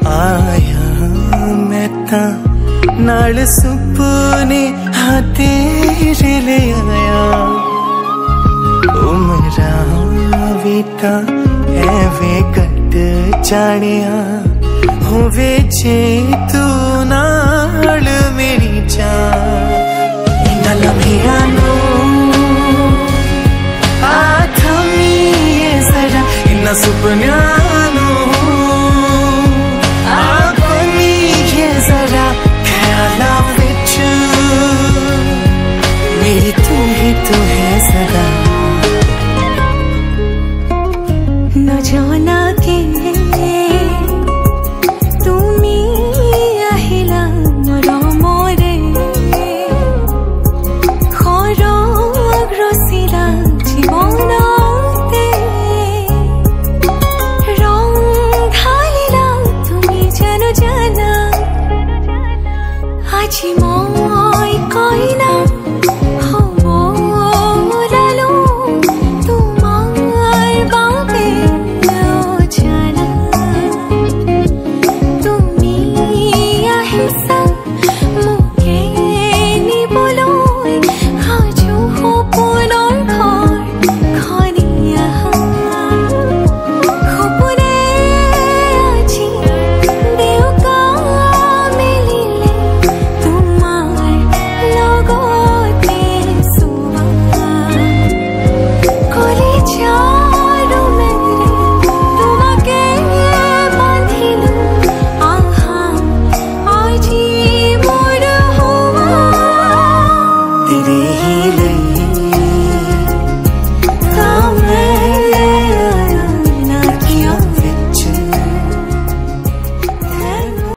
आया मैं ता नाल सुपने हाँ तेरे ले आया उमरा भी ता एवे कट जानिया होवे जे तू नाल मेरी जान इन्ना लम्हिया नू आ थमी ये जरा इन्ना सुपनिया